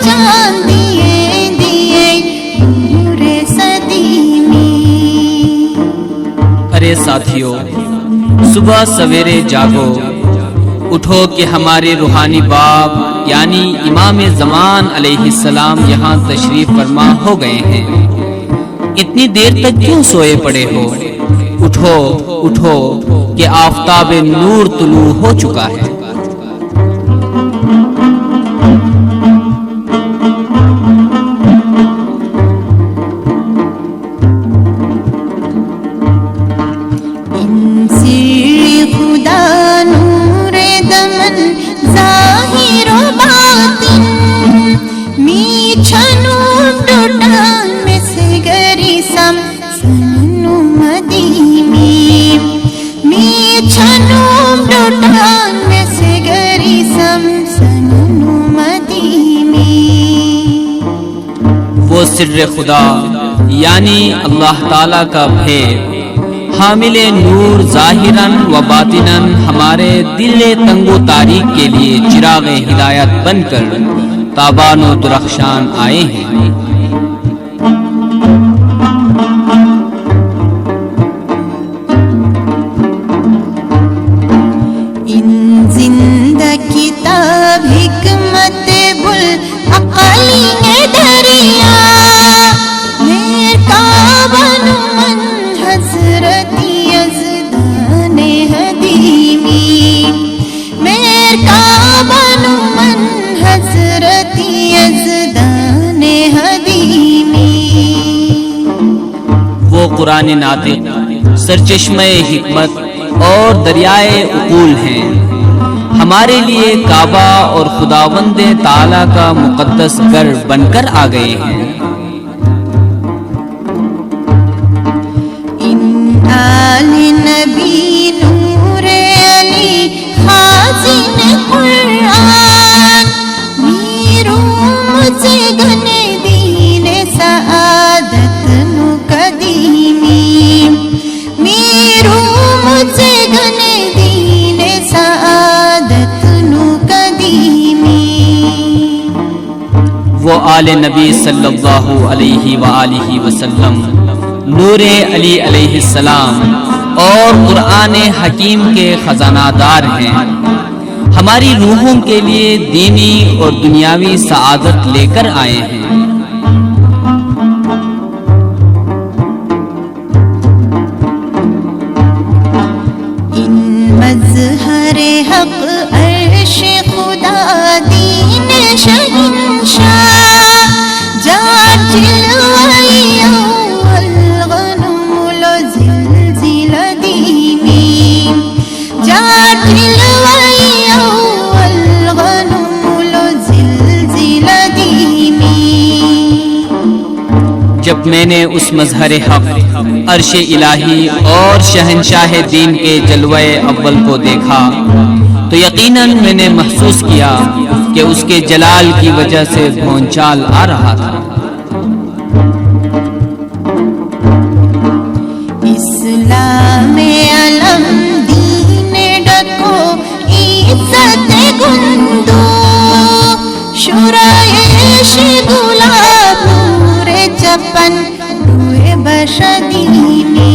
چاند دیے دیے نور صدی میں۔ ارے ساتھیو، صبح سویرے جاگو، اٹھو کہ ہمارے روحانی باپ یعنی امام زمان علیہ السلام یہاں تشریف فرما ہو گئے ہیں۔ اتنی دیر تک کیوں سوئے پڑے ہو؟ اٹھو اٹھو کہ آفتاب نور طلوع ہو چکا ہے۔ وہ سر خدا یعنی اللہ تعالیٰ کا بھید حامل نور ظاہراً و باطناً ہمارے دل تنگ و تاریک کے لیے چراغ ہدایت بن کر تابان و درخشان آئے ہیں۔ زندہ کتاب حکمت بالعقل دریا میر کعبہ من حضرت یزدان حدیمی میر کعبہ من حضرت یزدان حدیمی۔ وہ قرآن ناطق سرچشمہ حکمت اور دریائے عقول ہیں، ہمارے لیے کعبہ اور خداوند تعالیٰ کا مقدس گھر بن کر آ گئے ہیں۔ ان آل نبی نور علی خازن قرآن میرو مجھے گن دین سعادت نو قدیمی میرو مجھے گن دین سعادت نو قدیمی۔ وہ آل نبی صلی اللہ علیہ وآلہ وسلم نور علی علیہ السلام اور قرآن حکیم کے خزانہ دار ہیں، ہماری روحوں کے لیے دینی اور دنیاوی سعادت لے کر آئے ہیں۔ مظہر حق عرش خدا دین شہنشاہ جا جلوئی اول غنم زلزل دیمی جا جلوئی اول غنم زلزل دیمی۔ جب میں نے اس مظہر حق عرش الہی اور شہنشاہ دین کے جلوہ اول کو دیکھا تو یقیناً میں نے محسوس کیا کہ اس کے جلال کی وجہ سے بھونچال آ رہا تھا۔ اسلام علم دین ڈکو عزت گندو شورائش گلاب نور چپن روئے بشدیمی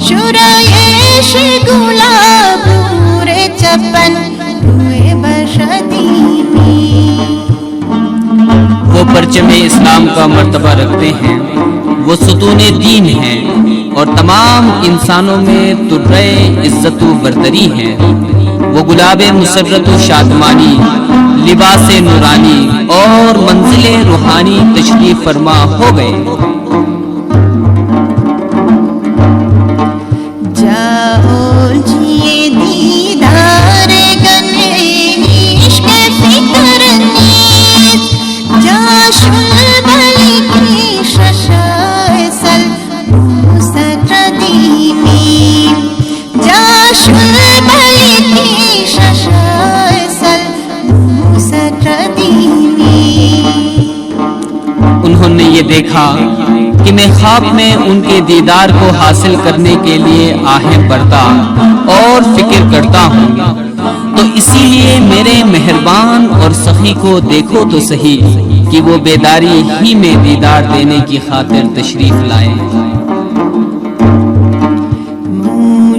شورائش گلاب نور چپن روئے بشدیمی۔ وہ پرچم اسلام کا مرتبہ رکھتے ہیں، وہ ستون دین ہیں اور تمام انسانوں میں ترے عزت و برتری ہیں۔ وہ گلاب مسرت و شادمانی، لباس نورانی اور منزل روحانی تشریف فرما ہو گئے۔ جاؤ جیے دیدار گنے عشق فکر نیز جاشن بلی کی ششائے سل موسٹ دیمی جاشن بلی کی ششائے سل موسٹ دیمی۔ انہوں نے یہ دیکھا کہ میں خواب میں ان کے دیدار کو حاصل کرنے کے لیے آہیں بھرتا اور فکر کرتا ہوں، تو اسی لیے میرے مہربان اور سخی کو دیکھو تو سہی کہ وہ بیداری ہی میں دیدار دینے کی خاطر تشریف لائیں۔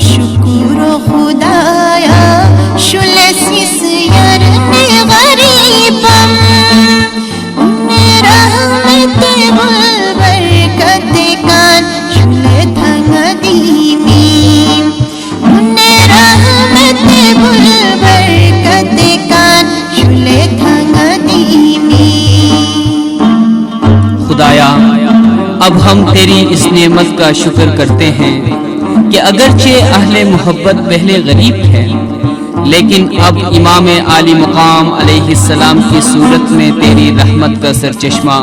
شکر خدایا شلسیس یرن غریبم رحمت گل برکت کان شل تھنگ دیمیم رحمت گل برکت کان شل تھنگ دیمیم۔ خدایا اب ہم تیری اس نعمت کا شکر کرتے ہیں کہ اگرچہ اہل محبت پہلے غریب تھے لیکن اب امام عالی مقام علیہ السلام کی صورت میں تیری رحمت کا سرچشمہ،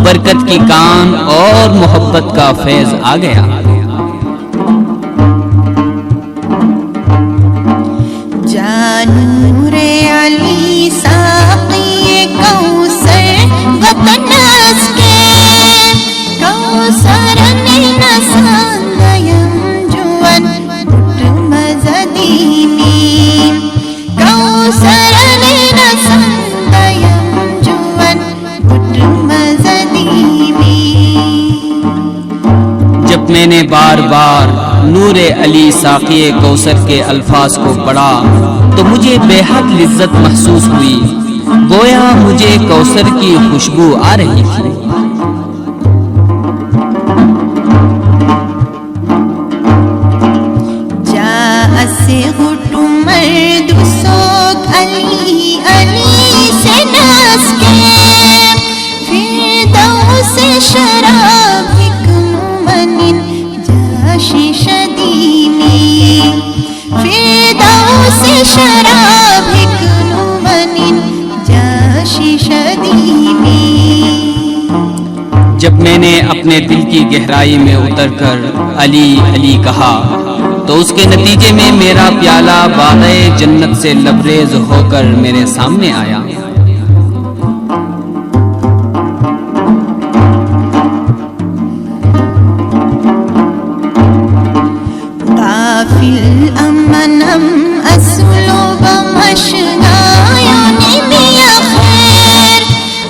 برکت کی کان اور محبت کا فیض آ گیا۔ جانور علی ساقی کوثر وطن اس کے کوثر نساندیم جوان بٹ مزدیمی کوثر نساندیم جوان بٹ مزدیمی۔ جب میں نے بار بار نور علی ساقی کوثر کے الفاظ کو پڑھا تو مجھے بے حد لذت محسوس ہوئی، گویا مجھے کوثر کی خوشبو آ رہی تھی۔ مرد سوگ علی علی سے ناس کے فردوس شراب حکم منن جاشی شدیمی فردوس شراب حکم منن جاشی شدیمی۔ جب میں نے اپنے دل کی گہرائی میں اتر کر علی علی کہا تو اس کے نتیجے میں میرا پیالہ باغِ جنت سے لبریز ہو کر میرے سامنے آیا۔ غافل امنم اسلو بمشنایون بیا خیر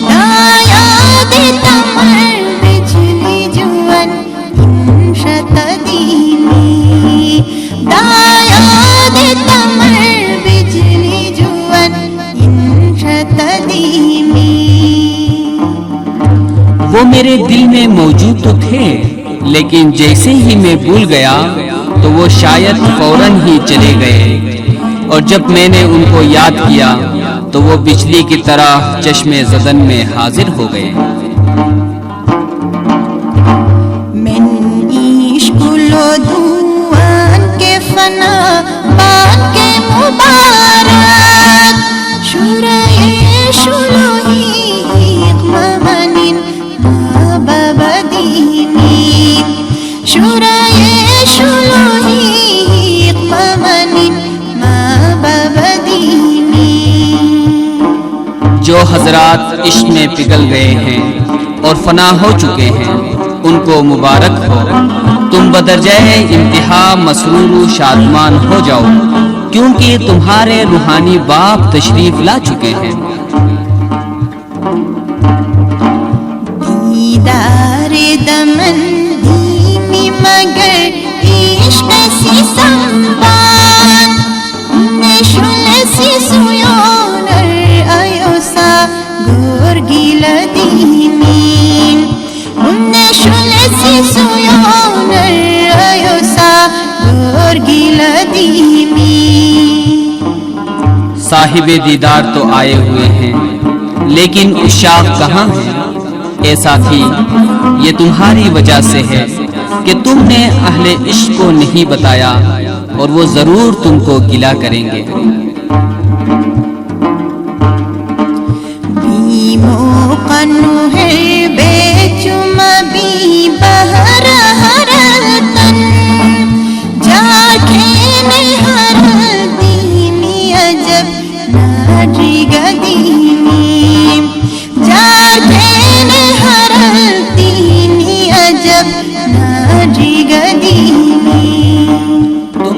دایاد تمر بجلی جوان انشت دینی دایاد تمر بجلی جوان انشت دینی۔ وہ میرے دل میں موجود تو تھے لیکن جیسے ہی میں بھول گیا تو وہ شاید فوراً ہی چلے گئے، اور جب میں نے ان کو یاد کیا تو وہ بجلی کی طرح چشم زدن میں حاضر ہو گئے۔ من عشق لو دوان کے فنا بان کے مبارک شورائے شلوہی ممنن بابدیمی شورائے شلوہی ممنن بابدیمی۔ جو حضرات عشق میں پگھل گئے ہیں اور فنا ہو چکے ہیں ان کو مبارک ہو، تم بدرجہ انتہا مسرور و شادمان ہو جاؤ کیونکہ تمہارے روحانی باپ تشریف لا چکے ہیں۔ دیدار دمن دھیمی مگر عشق سی سنبان نشل سی سیونر ایوسا گور گیل دیمین نشل سی سیونر ایوسا گور گیل دیمین۔ صاحب دیدار تو آئے ہوئے ہیں لیکن عشاق کہاں ہیں؟ اے ساتھی یہ تمہاری وجہ سے ہے کہ تم نے اہل عشق کو نہیں بتایا اور وہ ضرور تم کو گلہ کریں گے۔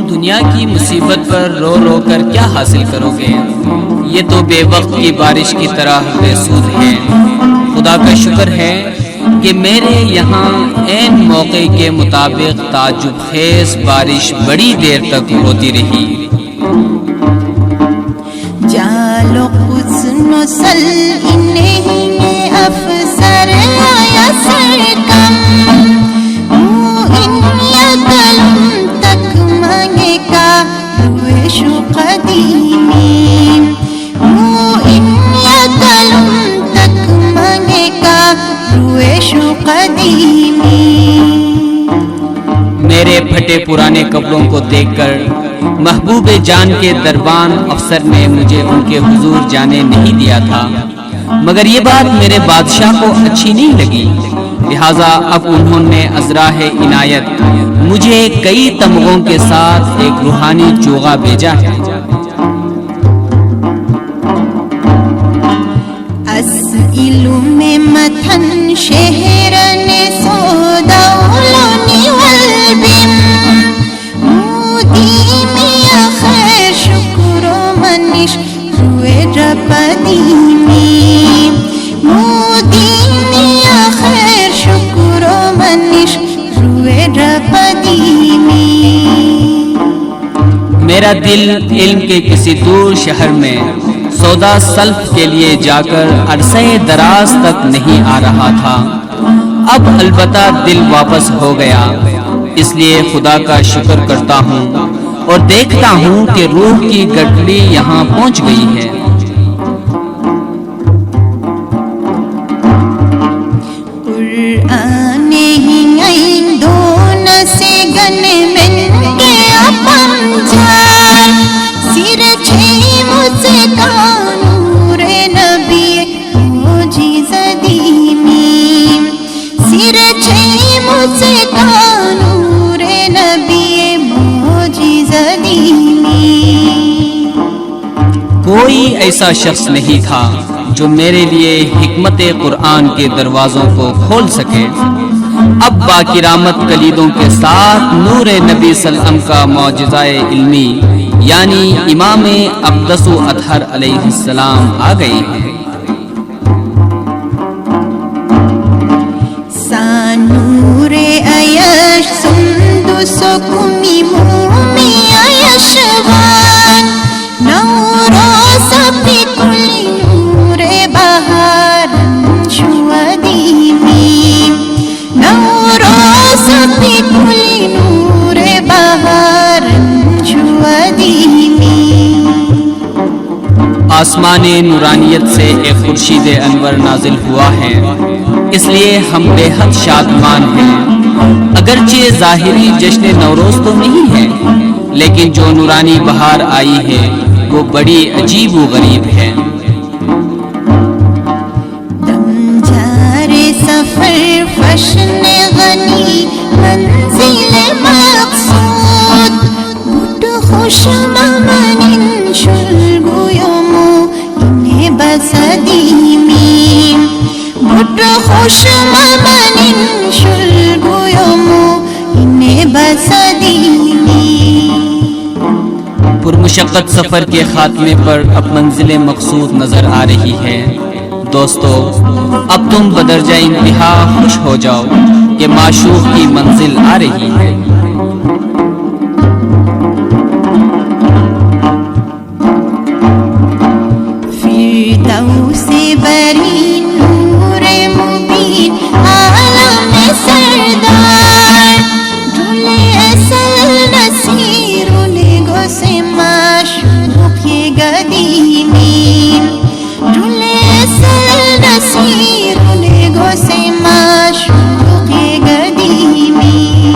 دنیا دنیا کی مصیبت پر رو رو کر کیا حاصل کرو گے؟ یہ تو بے وقت کی بارش کی طرح بے سود ہے۔ خدا کا شکر ہے کہ میرے یہاں عین موقع کے مطابق تعجب خیز بارش بڑی دیر تک ہوتی رہی۔ جالو حسن و سل انہیں افسر آیا سرکم تک مانگے کا روش قدیمی تک مانگے کا روش قدیمی۔ میرے پھٹے پرانے کپڑوں کو دیکھ کر محبوب جان کے دربان افسر نے مجھے ان کے حضور جانے نہیں دیا تھا، مگر یہ بات میرے بادشاہ کو اچھی نہیں لگی، لہٰذا اب انہوں نے ازراہ عنایت مجھے کئی تمغوں کے ساتھ ایک روحانی چوغا بھیجا ہے۔ اسئل میں متھن شہرن سوداولونی والبم مودی میں خیر شکر و منش روئے رپدیمی مودی میں خیر شکر و منش روئے رپدیمی۔ میرا دل علم کے کسی دور شہر میں سودا سلف کے لیے جا کر عرصہ دراز تک نہیں آ رہا تھا، اب البتہ دل واپس ہو گیا، اس لیے خدا کا شکر کرتا ہوں اور دیکھتا ہوں کہ روح کی گٹلی یہاں پہنچ گئی ہے۔ قرآن ہی دون سے گن من کے اپن جان سر چھے مجھے کانور نبی موجز دیمی سر چھے مجھے کانور نبی موجز دیمی۔ کوئی ایسا شخص نہیں تھا جو میرے لیے حکمت قرآن کے دروازوں کو کھول سکے۔ اب باکرامت کلیدوں کے ساتھ نور نبی صلی اللہ علیہ وسلم کا معجزہ علمی یعنی امام اقدس و اطہر علیہ السلام آ گئے ہیں۔ سانور ایش سندس کمی مومی ایشوان نوروز پی کلی نور بہار شودیمی نوروز پی کلی نور بہار شودیمی۔ آسمان نورانیت سے ایک خورشید انور نازل ہوا ہے، اس لیے ہم بے حد شادمان ہیں۔ اگرچہ ظاہری جشن نوروز تو نہیں ہے، لیکن جو نورانی بہار آئی ہے وہ بڑی عجیب و غریب ہے۔ دم جارے سفر فشن غنی منزل مقصود بٹ خوش ممن شلگو یومو انہیں بسدیمی بٹ خوش ممن شلگو یومو انہیں بسدیمی۔ پرمشقت سفر کے خاتمے پر اب منزل مقصود نظر آ رہی ہے۔ دوستو، اب تم بدرجہ انتہا خوش ہو جاؤ کہ معشوق کی منزل آ رہی ہے۔ فردوس بری نور مبین عالم سردار ڈھولے اصل نصیر نگو سے معشوق گدیمی ڈھولے اصل نصیر نگو سے معشوق گدیمی۔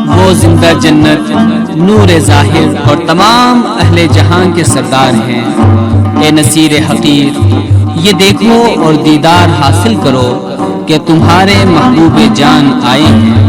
وہ زندہ جنت، نور ظاہر اور تمام اہل جہاں کے سردار ہیں۔ اے نصیر حقیر، یہ دیکھو اور دیدار حاصل کرو کہ تمہارے محبوب جان آئے ہیں۔